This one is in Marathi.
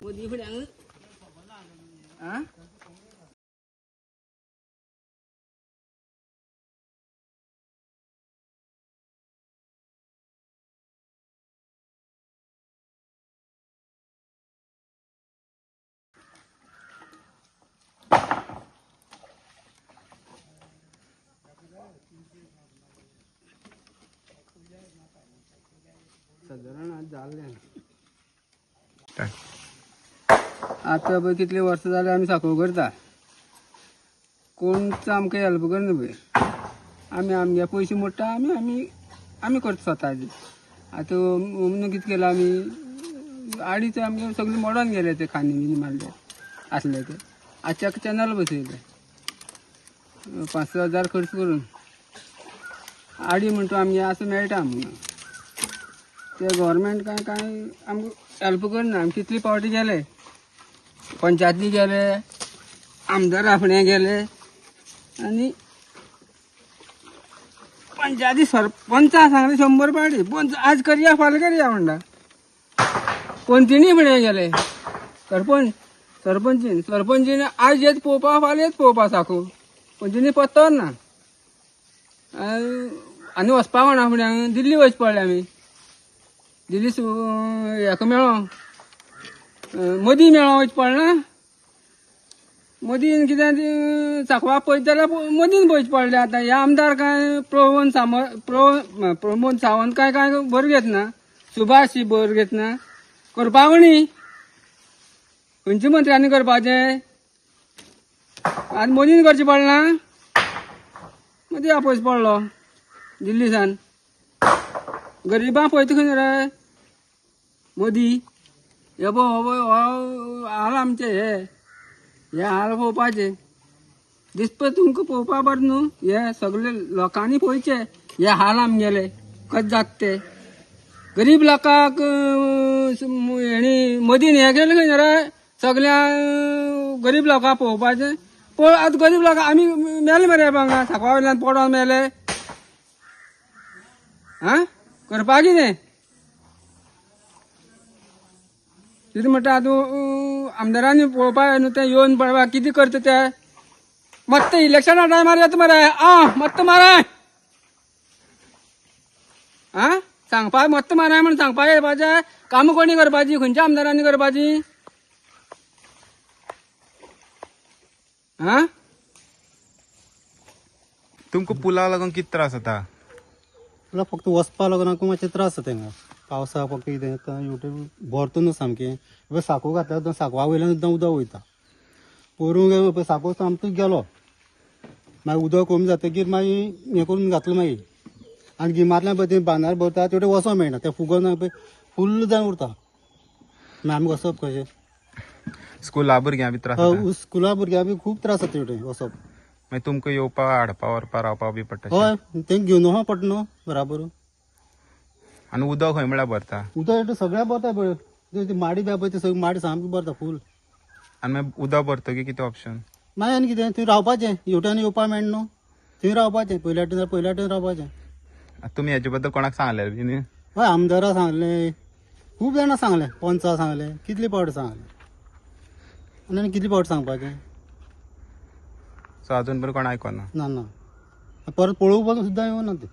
Mudi fudang. Hah? साधारण आज जाल्ले आता पळय कितले वर्सां जाले आमी साखर करता. कोणच आमकां हेल्प करना पळय. आमी आमगे पयशे मोडटा आमी आमी आमी करता स्वताचे. आतां अमून कितें केलां आमी आडीच आमगे सगळे मोडोन गेले ते खांदी बिनी मारले आसले ते. आजच्या चॅनल बसयले 5,000 खर्च करून आडी म्हणटा आमगे असं मेळटा आमकां. ते गव्हर्मेंट काय आमकां हेल्प करना. आमी कितली पावटी गेले पंचायती गेले आमदार आपणे गेले आनी पंचायती सरपंचा सांगले 100 पावटी पंच आज करया फाल्यां करया म्हणटा. पंचीनी फुडें गेले सरपंचीन आज येत पळोवपा फाल्यां येत पळोवपा साकू पंचीनी पत्तो ना. आनी वचपा म्हणा फुडें दिल्ली वचपा पडलें आमी. दिल्ली हेका मेळो मदीं मेळो वचपा पडलें ना. मदीं कितें सांकवाळ पळयत जाल्यार मदींच पळयचे पडलें. आतां हे आमदार काय प्रमोद सावंत काय बरें घेतना. सुभाष बरें घेतना करपा कोणी खंयच्या मंत्र्यांनी करपाचें. आनी मदींच करचें पडलें मदीं आपयच पडलो दिल्ली सान. गरिबां पळयता खंय रे मोदी. हे पळय हाल आमचे हे हाल पळोवपाचे दिसपय तुमकां पळोवपा बरें न्हू. हे सगळे लोकांनी पळोवचे हे हाल आमगेले कशें जाता ते. गरीब लोकांक हेणी मदीन हे गेले खंय रे सगळ्या गरीब लोकांक पळोवपाचे. पळय आतां गरीब लोक आमी मेले मरे हांगा सांकवाळ वयल्यान पडोन मेले. आं करपा कितें कितें म्हणटा आतां आमदारांनी पळोवपा न्हू ते येवन पळोवपा कितें करता ते. मत्त इलेक्शना टायमार येता मरे मत्त माराय सांगपा मत्त माराय म्हण सांगपा येवपाचें. कामां कोणी करपाची खंयच्या आमदारांनी करपाची. तुमकां पुला लागून कितें त्रास जाता. पुला फक्त वचपा लागून आमकां मातशें त्रास जाता हिंगा. पावसाक फक्त कितें भरता सामकें साको घातल्या साकवा वयल्यान सुद्दां उदक वयता. पयरूं साको सामको गेलो मागीर उदक कमी जातकीर मागीर हें करून घातलो मागीर. आनी गिमांतल्यान पळय थंय बांदार भरता तेवटेन वचोंक मेळना. ते फुगोन पळय फुल्ल जावन उरता. मागीर आमी वचप कशें. स्कुला भुरग्यां बी त्रास जाता. स्कुला भुरग्यांक बी खूब त्रास जाता तेवटेन वचप. मागीर तुमकां येवपा हाडपा व्हरपा रावपा बी पडटा. हय तेंक घेवन वचोंक पडटा न्हू बराबर. आनी उदक खंय म्हळ्यार भरता. उदक सगळ्या भरता पळय माडी बी पळय ती सगळी माडी सामकी भरता फूल. आनी मागीर उदक भरतकीर कितें ऑप्शन. मागीर आनी कितें थंय रावपाचें. हेवटेन येवपा मेळना न्हू थंय रावपाचें. पयल्या वाटेन रावपाचें. तुमी हेजे बद्दल कोणाक सांगलें बी न्ही. हय आमदारा सांगलें खूब जाणां सांगलें. पंचा सांगलें कितले पावटी सांगलें आनी कितले पावटी सांगपाचें. सो अजून बरें कोण आयकना. ना परत पळोवपाक सुद्दां येवना ते.